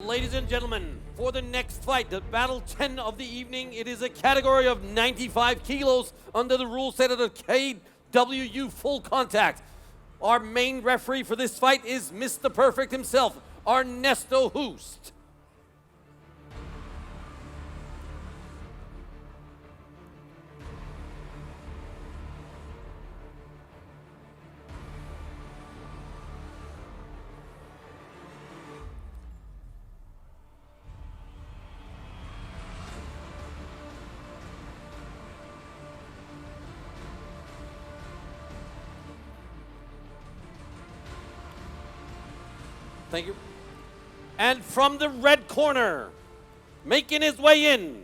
Ladies and gentlemen, for the next fight, the battle 10 of the evening, it is a category of 95 kilos under the rule set of the KWU full contact. Our main referee for this fight is Mr. Perfect himself, Ernesto Hoost. Thank you. And from the red corner, making his way in,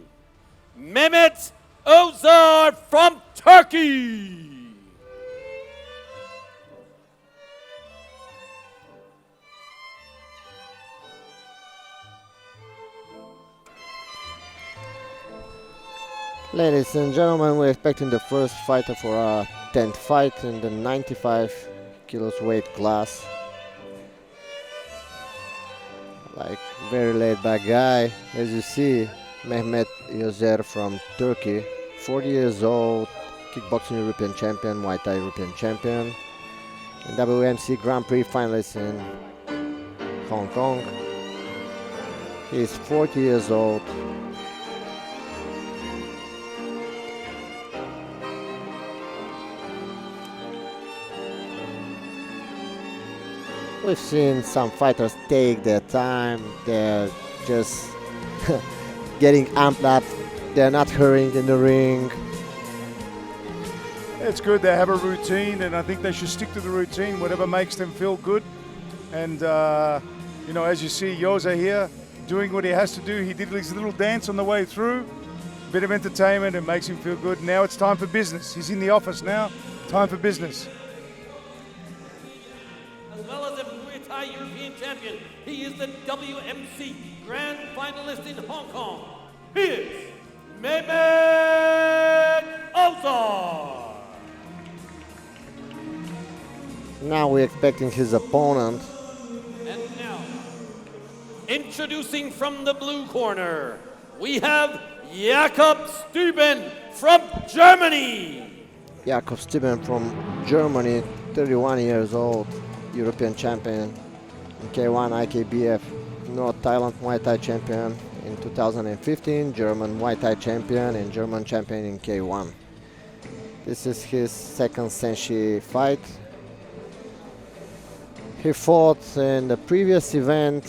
Mehmet Ozer from Turkey. Ladies and gentlemen, we're expecting the first fighter for our 10th fight in the 95 kilos weight class. Like very laid back guy, as you see, Mehmet Ozer from Turkey, 40 years old, kickboxing European champion, Muay Thai European champion, and WMC Grand Prix finalist in Hong Kong. He's 40 years old. We've seen some fighters take their time, they're just getting amped up, they're not hurrying in the ring. It's good they have a routine, and I think they should stick to the routine, whatever makes them feel good. And, as you see, Ozer here doing what he has to do. He did his little dance on the way through, bit of entertainment, and makes him feel good. Now it's time for business. He's in the office now, time for business. European champion. He is the WMC Grand Finalist in Hong Kong. He is Mehmet Ozer. Now we're expecting his opponent. And now, introducing from the blue corner, we have Jakob Styben from Germany. Jakob Styben from Germany, 31 years old, European champion in K1 IKBF, North Thailand Muay Thai champion in 2015, German Muay Thai champion and German champion in K1. This is his second SENSHI fight. He fought in the previous event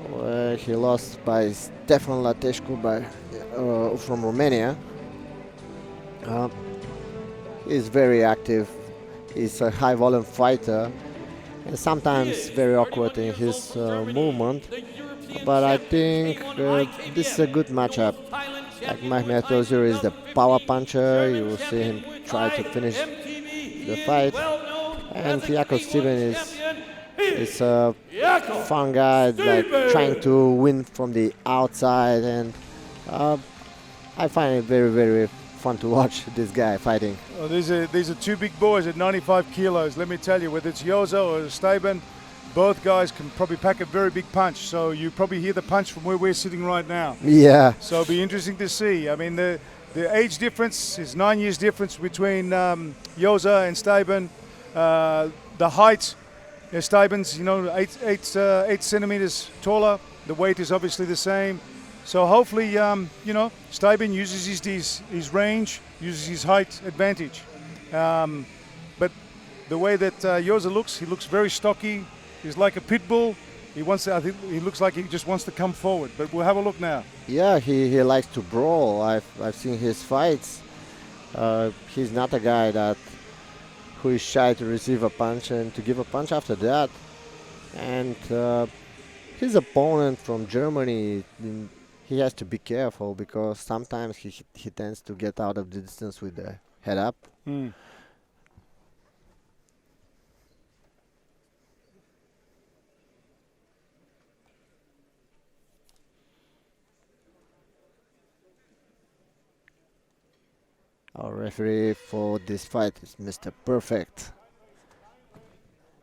where he lost by Stefan Latescu from Romania. He's very active. He's a high volume fighter and sometimes very awkward in his movement, but I think this is a good matchup. Like Mehmet Ozer is the power puncher, you will see him try to finish the fight, and Jakob Styben is a fun guy, like trying to win from the outside, and I find it very, very fun to watch this guy fighting. Well, these are two big boys at 95 kilos. Let me tell you, whether it's Ozer or Styben, both guys can probably pack a very big punch. So you probably hear the punch from where we're sitting right now. Yeah. So it'll be interesting to see. I mean, the age difference is 9 years difference between Ozer and Styben. The height, Styben's 8 centimeters taller. The weight is obviously the same. So hopefully, Styben uses his range, uses his height advantage. But the way that Ozer looks, he looks very stocky. He's like a pit bull. I think he looks like he just wants to come forward. But we'll have a look now. Yeah, he likes to brawl. I've seen his fights. He's not a guy who is shy to receive a punch and to give a punch after that. And his opponent from Germany, he has to be careful because sometimes he tends to get out of the distance with the head up. Our referee for this fight is Mr. Perfect.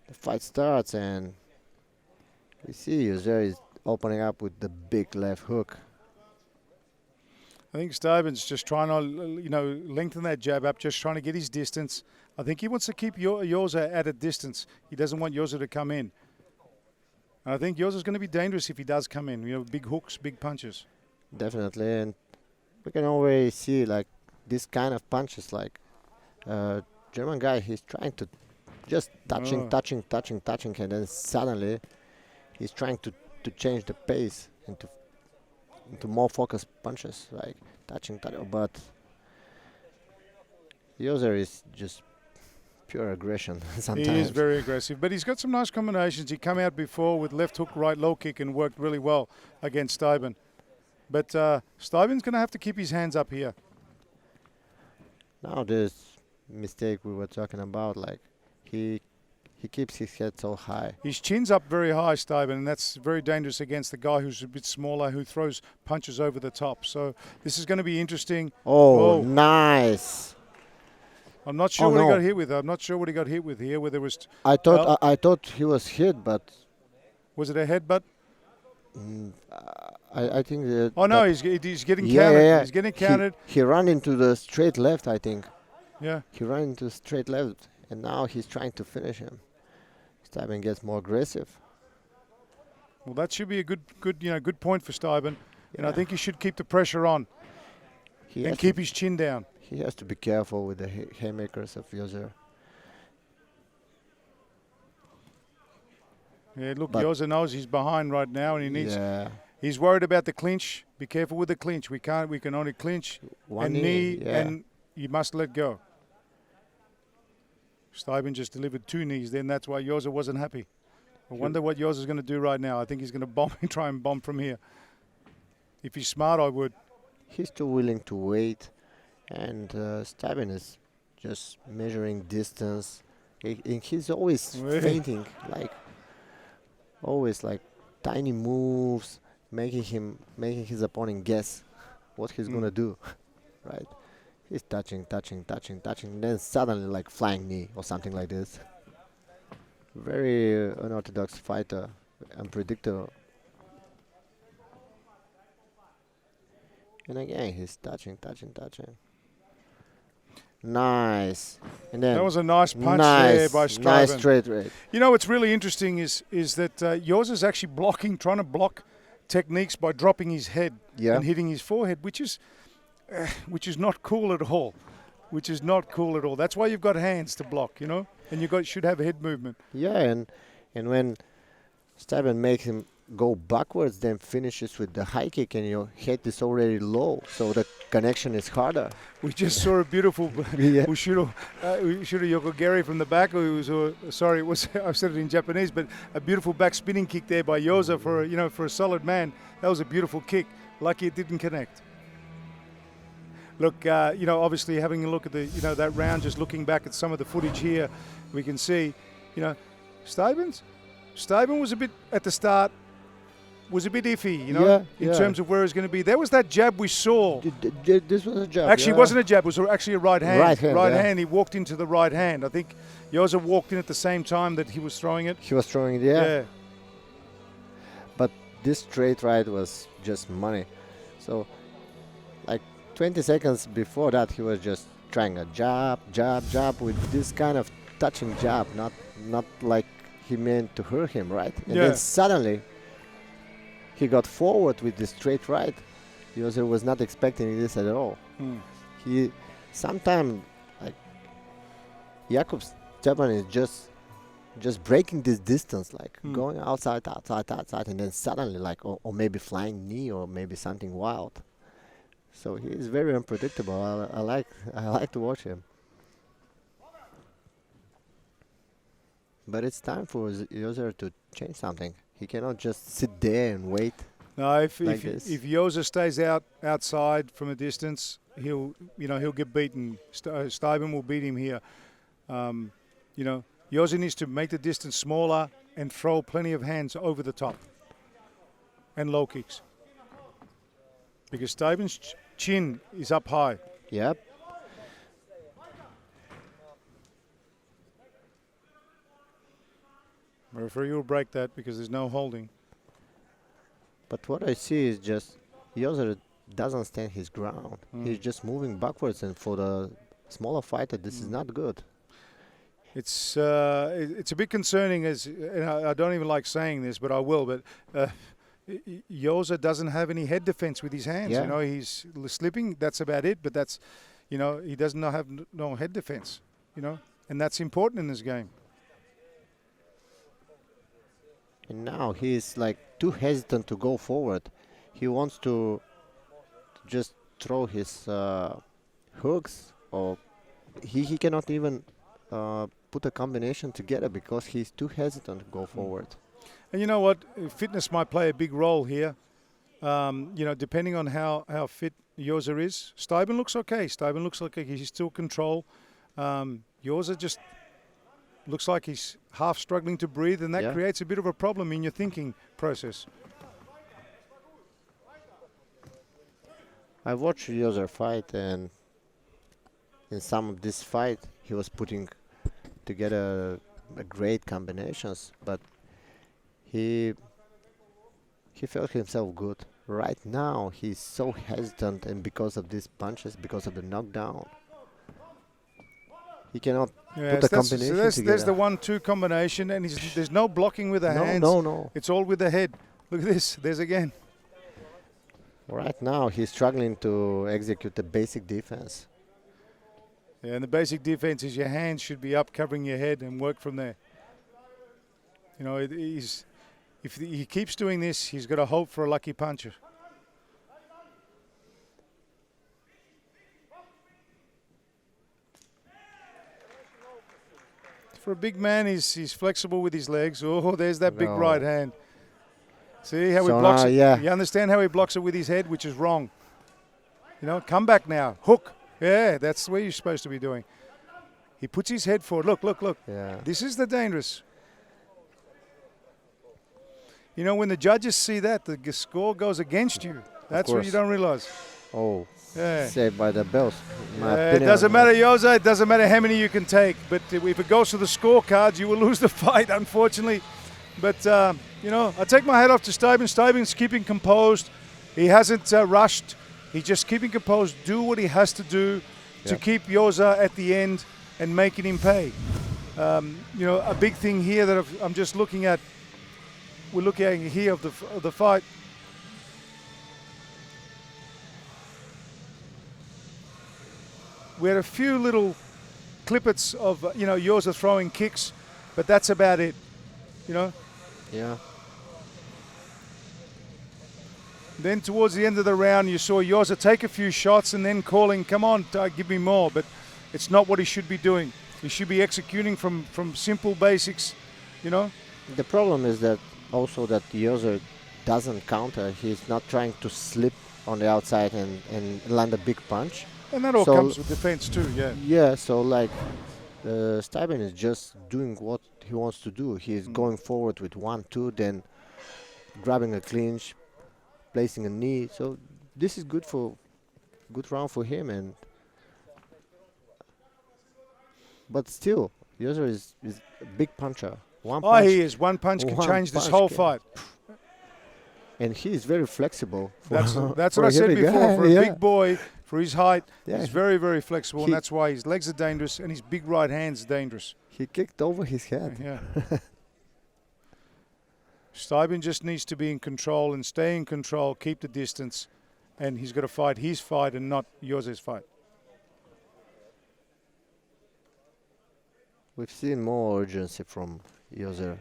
The fight starts and we see Ozer is opening up with the big left hook. I think Styben's just trying to, lengthen that jab up, just trying to get his distance. I think he wants to keep Ozer at a distance. He doesn't want Ozer to come in. And I think Ozer's going to be dangerous if he does come in. Big hooks, big punches. Definitely, and we can already see like this kind of punches, like German guy, he's trying to just touching, and then suddenly he's trying to change the pace into more focused punches, like touching, but Ozer is just pure aggression sometimes. He is very aggressive, but he's got some nice combinations. He come out before with left hook, right low kick and worked really well against Styben. But Styben's going to have to keep his hands up here. Now this mistake we were talking about, like he keeps his head so high. His chin's up very high, Styben, and that's very dangerous against the guy who's a bit smaller, who throws punches over the top. So this is going to be interesting. Oh, nice. I'm not sure what he got hit with. I'm not sure what he got hit with here. Whether it was. I thought he was hit, but. Was it a headbutt? I think that. Oh no, he's getting countered. Yeah. He's getting countered. He ran into the straight left, I think. Yeah. He ran into straight left, and now he's trying to finish him. Styben gets more aggressive. Well, that should be a good point for Styben. And I think he should keep the pressure on and keep his chin down. He has to be careful with the haymakers of Ozer. Yeah, look, Ozer knows he's behind right now, and he needs. Yeah. He's worried about the clinch. Be careful with the clinch. We can only clinch one knee, and you must let go. Styben just delivered 2 knees. Then that's why Ozer wasn't happy. I wonder what Ozer's going to do right now. I think he's going to try and bomb from here. If he's smart, I would. He's too willing to wait, and Styben is just measuring distance. He's always feinting, always tiny moves, making his opponent guess what he's gonna do, right? He's touching, then suddenly flying knee or something like this. Very unorthodox fighter, unpredictable. And again, he's touching. Nice. And then that was a nice punch there by Styben. Nice straight right. What's really interesting is that yours is actually trying to block techniques by dropping his head and hitting his forehead, which is not cool at all. That's why you've got hands to block, and should have head movement. Yeah, and when Styben makes him go backwards, then finishes with the high kick, and your head is already low, so the connection is harder. We just saw a beautiful Ushiro Yokogeri from the back. I said it in Japanese, but a beautiful back spinning kick there by Ozer for a solid man. That was a beautiful kick. Lucky it didn't connect. Look, obviously having a look at that round, just looking back at some of the footage here, we can see, Styben was a bit at the start. Was a bit iffy, in terms of where he's going to be. There was that jab we saw. This was a jab. Actually, it wasn't a jab. It was actually a right hand. Right hand. He walked into the right hand. I think Ozer walked in at the same time that he was throwing it. He was throwing it, yeah. But this straight right was just money. So, 20 seconds before that, he was just trying a jab with this kind of touching jab, not like he meant to hurt him, right? And then suddenly, he got forward with the straight right. Ozer was not expecting this at all. He sometimes Jakob Styben is just breaking this distance, going outside, and then suddenly or maybe flying knee or maybe something wild. So he is very unpredictable. I like to watch him. But it's time for Ozer to change something. He cannot just sit there and wait. No, if Ozer stays outside from a distance, he'll get beaten. Styben will beat him here. Ozer needs to make the distance smaller and throw plenty of hands over the top and low kicks, because Styben's chin is up high. Yep. The referee will break that because there's no holding. But what I see is just Ozer doesn't stand his ground. He's just moving backwards, and for the smaller fighter, this is not good. It's a bit concerning, as and I don't even like saying this, but I will. But Ozer doesn't have any head defense with his hands. Yeah. You know, he's slipping. That's about it. But that's, you know, he doesn't have no head defense. You know, and that's important in this game. And now he's like too hesitant to go forward. He wants to just throw his hooks, or he cannot even put a combination together because he's too hesitant to go forward. And you know what? Fitness might play a big role here. You know, depending on how fit Ozer is. Styben looks okay. Styben looks like he's still control. Ozer just looks like he's half struggling to breathe, and that creates a bit of a problem in your thinking process. I watched Ozer fight, and in some of this fight, he was putting together great combinations, but he felt himself good. Right now, he's so hesitant, and because of these punches, because of the knockdown, he cannot put a combination together. There's the 1-2 combination, and there's no blocking with the hands. No. It's all with the head. Look at this. There's again. Right now, he's struggling to execute the basic defense. Yeah, and the basic defense is your hands should be up covering your head and work from there. You know, if he keeps doing this, he's got a hope for a lucky puncher. For a big man, he's flexible with his legs. Oh, there's that big right hand. See how he blocks it? Yeah. You understand how he blocks it with his head, which is wrong. You know, come back now. Hook. Yeah, that's where you're supposed to be doing. He puts his head forward. Look. Yeah. This is the dangerous. You know, when the judges see that, the score goes against you. That's what you don't realize. Oh, yeah. Saved by the bells. It doesn't matter, Ozer. It doesn't matter how many you can take. But if it goes to the scorecards, you will lose the fight, unfortunately. But, you know, I take my hat off to Styben. Styben's keeping composed. He hasn't rushed. He's just keeping composed, do what he has to do to keep Ozer at the end and making him pay. You know, a big thing here that I'm just looking at, we're looking at here of the fight. We had a few little clippets of, you know, Ozer throwing kicks, but that's about it, you know. Yeah. Then towards the end of the round, you saw Ozer take a few shots and then calling, come on, give me more. But it's not what he should be doing. He should be executing from simple basics, you know. The problem is that also that Ozer doesn't counter. He's not trying to slip on the outside and land a big punch. And that all comes with defense too, yeah. Yeah, so like Styben is just doing what he wants to do. He's going forward with 1-2, then grabbing a clinch, placing a knee. So this is good round for him. But still, Ozer is a big puncher. He is. One punch can change this whole fight. And he is very flexible. That's what I said before. For a big boy, for his height, he's very, very flexible, and that's why his legs are dangerous and his big right hand's dangerous. He kicked over his head. Yeah. Styben just needs to be in control and stay in control, keep the distance, and he's got to fight his fight and not Ozer's fight. We've seen more urgency from Ozer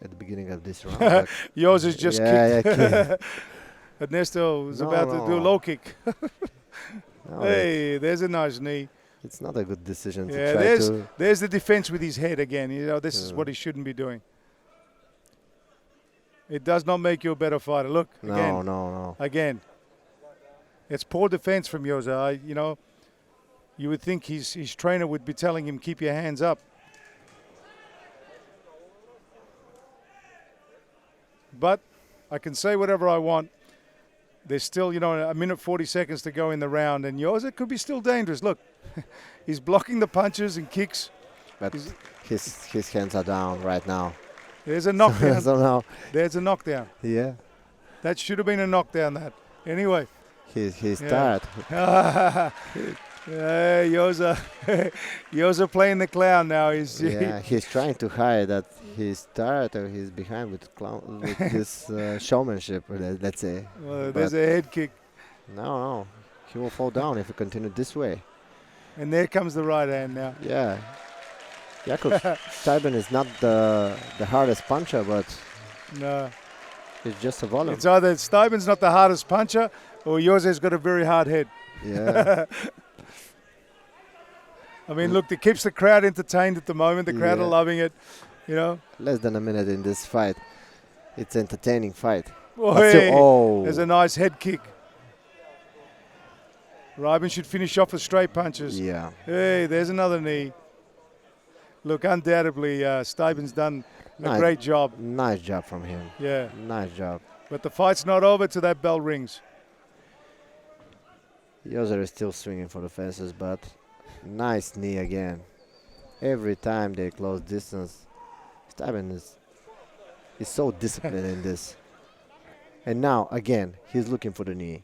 at the beginning of this round. Ozer's just kicked. Yeah. Ernesto was about to do a low kick. Hey, there's a nice knee. It's not a good decision to try to... There's the defense with his head again. You know, this is what he shouldn't be doing. It does not make you a better fighter. Look, again. No. Again. It's poor defense from Ozer. You know, you would think his trainer would be telling him, keep your hands up. But I can say whatever I want. There's still, you know, a minute 40 seconds to go in the round, and Ozer could be still dangerous. Look, he's blocking the punches and kicks. But his hands are down right now. There's a knockdown. So now, There's a knockdown. yeah. That should have been a knockdown, that. Anyway. He's Yeah. tired. Ozer. Ozer playing the clown now. Yeah, he's trying to hide that he's tired or he's behind with with this showmanship, let's say. Well, there's But a head kick. no, he will fall down if he continues this way. And there comes the right hand now. Yeah. Jakob Styben is not the hardest puncher, but No. it's just a volume. It's either Styben's not the hardest puncher or Ozer's got a very hard head. Yeah. I mean, look, it keeps the crowd entertained at the moment. The crowd are Yeah. loving it, you know. Less than a minute in this fight. It's entertaining fight. Oh, But still- hey, oh. there's a nice head kick. Styben should finish off with straight punches. Yeah. Hey, there's another knee. Look, undoubtedly, Styben's done a Nice. great job. Nice job from him. Yeah, Nice job. but the fight's not over till that bell rings. Ozer is still swinging for the fences, but nice knee again. Every time they close distance, Styben is so disciplined in this. And now, again, he's looking for the knee.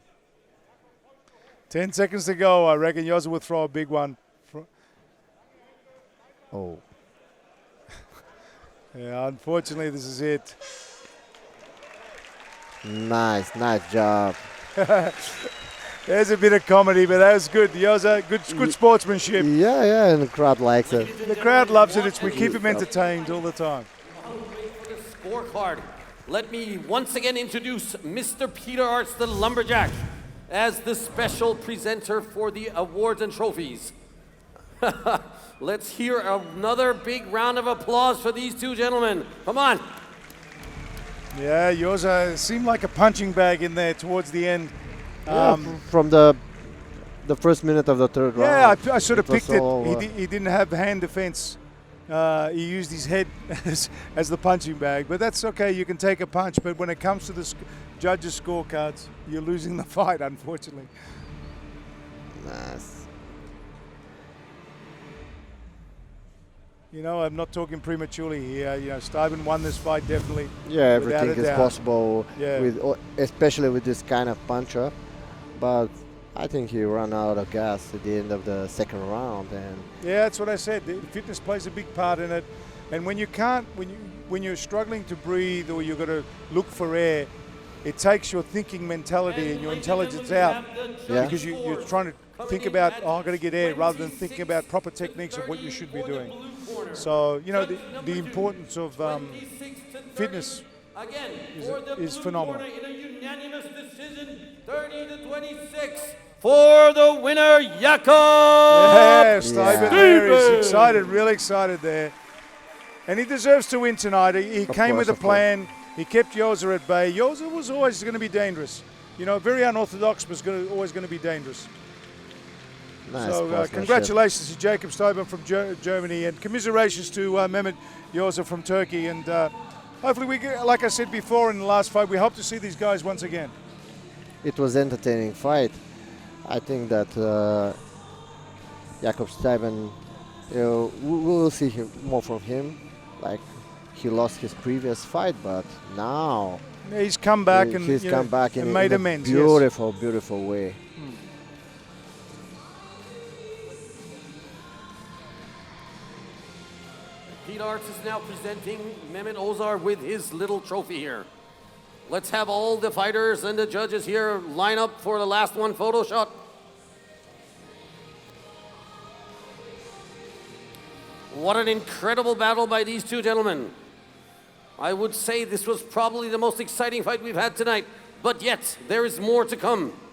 10 seconds to go. I reckon Ozer will throw a big one. Oh, Yeah, unfortunately, this is it. nice job. There's a bit of comedy, but that was good. Ozer, good sportsmanship. Yeah, and the crowd likes it. The crowd loves it. We keep him entertained all the time. For the scorecard, let me once again introduce Mr. Peter Arts, the Lumberjack, as the special presenter for the awards and trophies. Let's hear another big round of applause for these two gentlemen. Come on. Yeah, Ozer seemed like a punching bag in there towards the end. Yeah, from the first minute of the third Yeah, round. I sort of it was picked it. all over. He didn't have hand defense. He used his head as the punching bag, but that's okay. You can take a punch, but when it comes to the judges' scorecards, you're losing the fight, unfortunately. Nice. You know, I'm not talking prematurely here. You know, Styben won this fight definitely. Yeah, without everything a is doubt. possible, Yeah. especially with this kind of puncher. But I think he ran out of gas at the end of the second round, and Yeah, that's what I said. The fitness plays a big part in it, and when you can't, when you're struggling to breathe or you've got to look for air, it takes your thinking mentality and your intelligence out. Yeah. Because you're trying to think about, oh, I've got to get air, rather than thinking about proper techniques of what you should be doing. So, you know, the importance of fitness is phenomenal. In a unanimous decision, 30-26. For the winner, Jakob! Yeah, Styben there is Styben! excited, really excited there. And he deserves to win tonight. He came with a of course. plan. He kept Ozer at bay. Ozer was always going to be dangerous. You know, very unorthodox, but always going to be dangerous. nice So sportsmanship. congratulations to Jakob Styben from Germany, and commiserations to Mehmet Ozer from Turkey. And hopefully, like I said before in the last fight, we hope to see these guys once again. It was entertaining fight. I think that Jakob Styben, we will see more from him. Like, he lost his previous fight, but now He's come back and he's come back and in made a amends. Yes. beautiful way. Pete Arts is now presenting Mehmet Ozer with his little trophy here. Let's have all the fighters and the judges here line up for the last one photo shot. What an incredible battle by these two gentlemen. I would say this was probably the most exciting fight we've had tonight, but yet there is more to come.